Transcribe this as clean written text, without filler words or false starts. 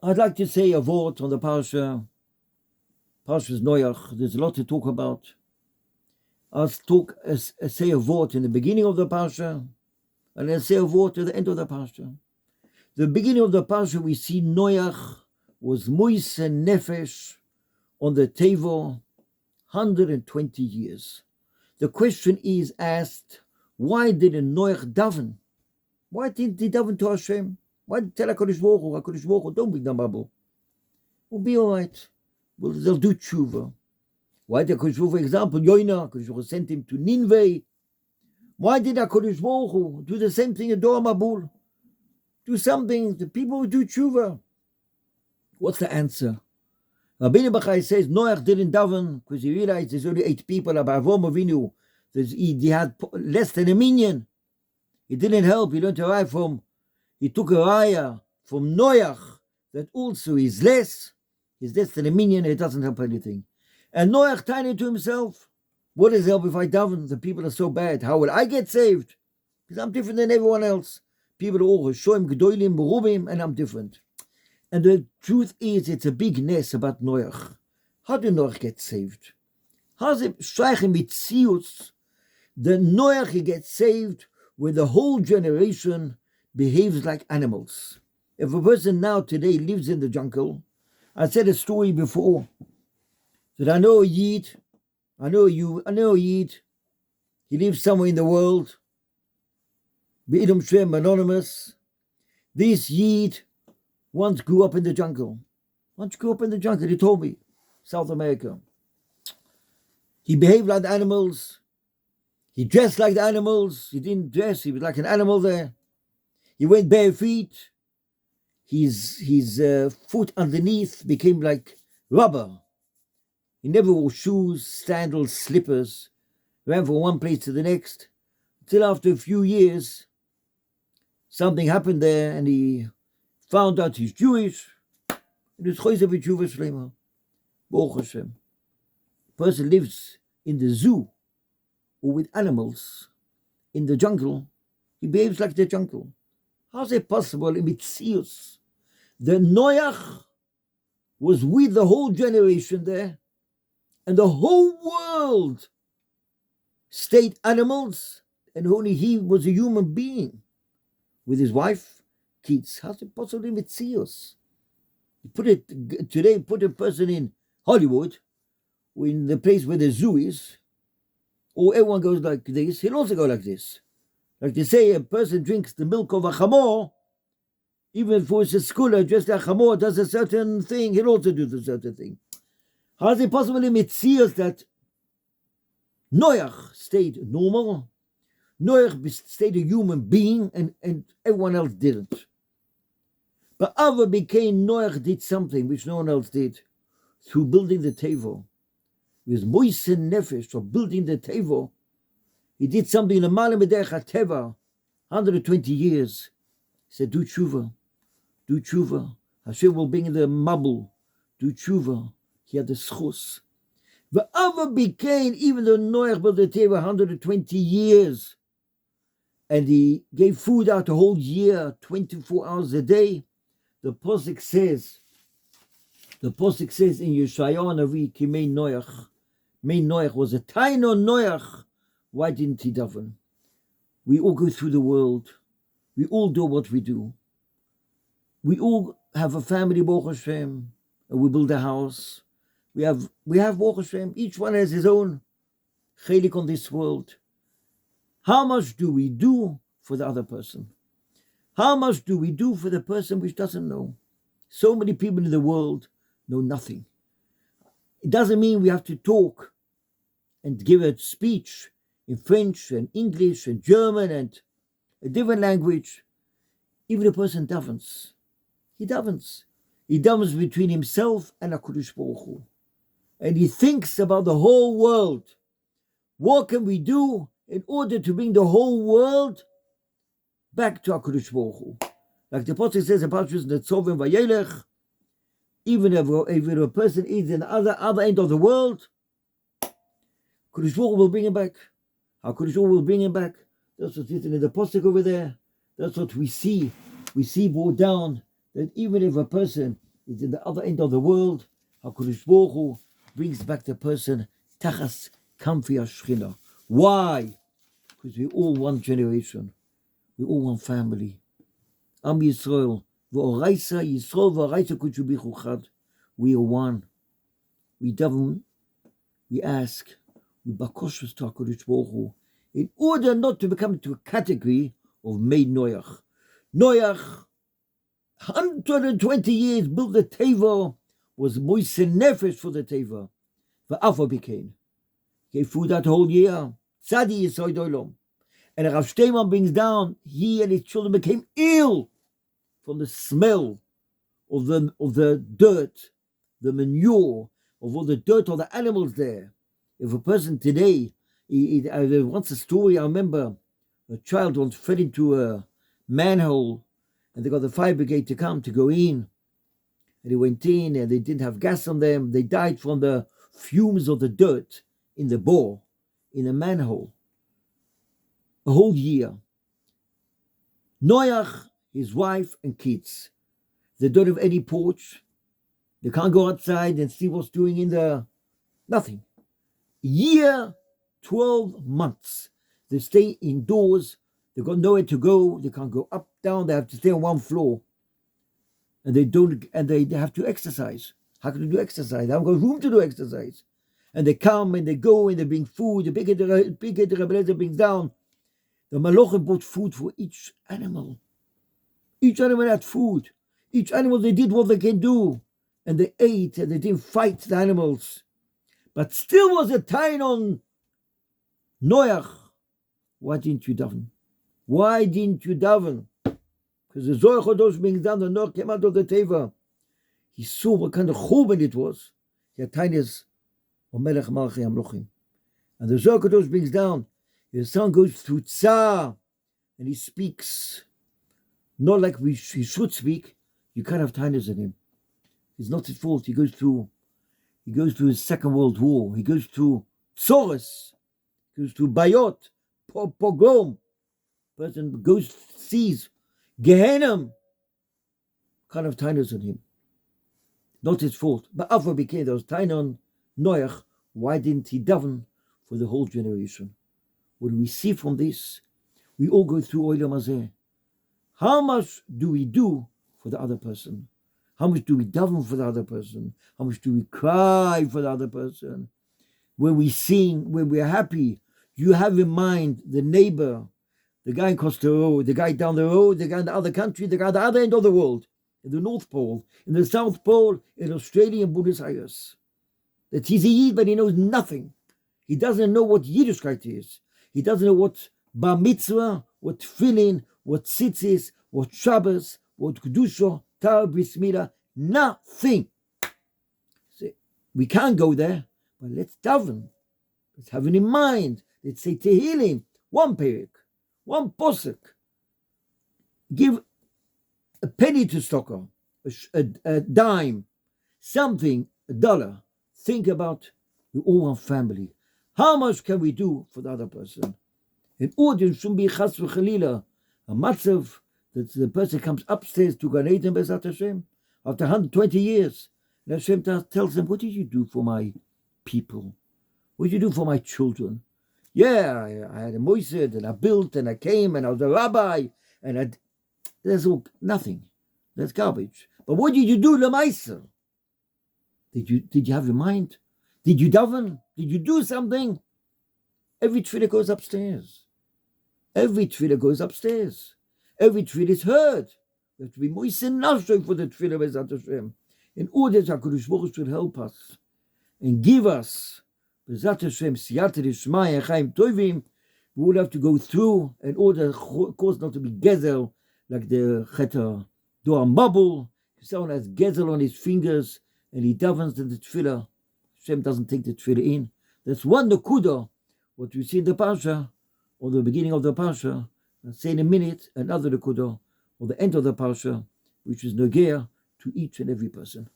I'd like to say a word on the Parshas Noach. There's a lot to talk about. I'll say a word in the beginning of the Parsha, and I'll say a word at the end of the Parsha. The beginning of the Parsha, we see Noach was moise nefesh on the Teva 120 years. The question is asked, why didn't Noach daven? Why didn't he daven to Hashem? Why did he tell HaKadosh Baruch Hu, don't bring the Mabul. We'll be all right. They'll do tshuva. Why did HaKadosh Baruch Hu, for example, Yoina, HaKadosh Baruch Hu sent him to Nineveh. Why did HaKadosh Baruch Hu do the same thing in Dor Mabul? Do something, the people will do tshuva. What's the answer? Rabbeinu Bachai says Noach didn't daven because he realized there's only 8 people. Avraham Avinu, he had less than a minyan. He didn't help. He learned to write he took a raya from Noach that also is less than a minyan. It doesn't help anything. And Noach tiny to himself, what does help if I daven? The people are so bad. How will I get saved? Because I'm different than everyone else. People are all Shoim, Gedolim, Berubim, and I'm different. And the truth is, it's a big ness about Noach. How did Noach get saved? How's it striking with Tzius that Noach gets saved when the whole generation behaves like animals? If a person now today lives in the jungle, I said a story before that I know a Yid, I know a Yid, he lives somewhere in the world, Be'idum Shem, anonymous. This Yid once grew up in the jungle. He told me, South America. He behaved like the animals. He dressed like the animals. He didn't dress. He was like an animal there. He went bare feet. His foot underneath became like rubber. He never wore shoes, sandals, slippers. Ran from one place to the next. Until after a few years, something happened there and he found out he's Jewish. It is Choyze v'tshuva shlema. Baruch Hashem. A person lives in the zoo or with animals in the jungle. He behaves like the jungle. How is it possible in Mitzius? The Noach was with the whole generation there, and the whole world stayed animals, and only he was a human being with his wife, kids. How's it possible in Mitzius? Put a person in Hollywood, or in the place where the zoo is, or everyone goes like this, he'll also go like this. Like they say, a person drinks the milk of a chamor, even if it's a schooler, just a chamor does a certain thing, he'll also do the certain thing. How is it possible in Mitzias that Noach stayed normal, Noach stayed a human being, and everyone else didn't? But Ava became Noach did something which no one else did through building the Teva. With moise nefesh of building the Teva, he did something in the Malam B'derech HaTeva, 120 years. He said, do tshuva. Hashem will bring the Mabul. Do tshuva. He had the schus. The other became, even though Noach built the Teva 120 years, and he gave food out the whole year, 24 hours a day, the Posuk says in Yeshayahu Navi, Ki Mei Noach was a Taino Noach. Why didn't he daven? We all go through the world. We all do what we do. We all have a family, Baruch Hashem, and we build a house. We have Baruch Hashem. Each one has his own chelik on this world. How much do we do for the other person? How much do we do for the person which doesn't know? So many people in the world know nothing. It doesn't mean we have to talk and give a speech in French and English and German and a different language. Even a person davens. He davens. He davens between himself and HaKadosh Baruch Hu. And he thinks about the whole world. What can we do in order to bring the whole world back to HaKadosh Baruch Hu? Like the Pasuk says about Netzovim Vayelech, even if a person is in the other end of the world, HaKadosh Baruch Hu will bring him back. HaKadosh Baruch Hu will bring him back. That's what's written in the Pasuk over there. That's what we see. We see brought down that even if a person It's in the other end of the world. HaKadosh Baruch Hu brings back the person Tachas Kamfi Ashchina. Why? Because we're all one generation. We're all one family. Am Yisrael. V'oraisa Yisrael v'oraisa Kudshu Bichu Chad. We are one. We daven, we ask, we bakoshus to HaKadosh Baruch Hu, in order not to become into a category of made Noach. Noach, 120 years built the Teva, was moise nefesh for the Teva. V'afa became. Gave food that whole year. Tzadi Yisoid Olam. And Rav Steinman brings down, he and his children became ill from the smell of the dirt, the manure, of all the dirt, all the animals there. If a person today, once a story, I remember a child once fell into a manhole and they got the fire brigade to come to go in. And he went in and they didn't have gas on them. They died from the fumes of the dirt in the bore, in a manhole. A whole year. Noach, his wife and kids, they don't have any porch. They can't go outside and see what's doing in the... Nothing. Year, 12 months. They stay indoors. They've got nowhere to go. They can't go up, down. They have to stay on one floor. And they have to exercise. How can they do exercise? They haven't got room to do exercise. And they come and they go and they bring food. The bigger the Rebbe brings down. The Malachim brought food for each animal. Each animal had food. Each animal, they did what they can do. And they ate and they didn't fight the animals. But still was a time on Noach. Why didn't you daven? Why didn't you daven? Because the Zohar Chodosh brings down, the Noach came out of the Teva. He saw what kind of churban it was. He had tiniest Melech Malchei Hamlochim. And the Zohar Chodosh brings down, his son goes through Tsar and he speaks not like he should speak. You can't have tiniest in him. It's not his fault. He goes through his Second World War. He goes through Tzoros. He goes through Bayot, pogrom. Person goes, sees Gehenna. Kind of tainos on him. Not his fault. But after became there was tain on Noach. Why didn't he daven for the whole generation? What do we see from this? We all go through Olam Hazeh. How much do we do for the other person? How much do we daven for the other person? How much do we cry for the other person? When we sing, when we're happy, you have in mind the neighbor, the guy across the road, the guy down the road, the guy in the other country, the guy at the other end of the world, in the North Pole, in the South Pole, in Australia and Buenos Aires. That he's a Yid, but he knows nothing. He doesn't know what Yiddishkeit is. He doesn't know what Bar Mitzvah, what Tefillin, what Tzitzis, what Shabbos, what Kedusha, Tar, Bris Milah, nothing. So we can't go there, but let's daven. Let's have it in mind. Let's say Tehillim, one perek, one posuk. Give a penny to Stockholm, a dime, something, $1. Think about we're all one family. How much can we do for the other person? An audience shouldn't be chas v'chalila, a matzav that the person comes upstairs to Gan Eden Bezat Hashem after 120 years. And Hashem tells them, what did you do for my people? What did you do for my children? Yeah, I had a moised and I built and I came and I was a rabbi and there's all nothing. That's garbage. But what did you do, Lemaisa? Did you have your mind? Did you daven? Did you do something? Every tefillah goes upstairs. Every tefillah goes upstairs. Every tefillah is heard. We have to be moist enough for the tefillah Bezat Hashem. In order that HaKadosh Baruch Hu should help us and give us Bezat Hashem siyata d'shmaya chaim tovim, we will have to go through in order, of course, not to be gezel like the Cheta Doa Mabul. If someone has gezel on his fingers and he davens to the tefillah, Hashem doesn't take the tefillah in. That's one nekuda, what we see in the Parsha, or the beginning of the Parsha. I'll say in a minute, another nekuda, or the end of the Parsha, which is Nogea to each and every person.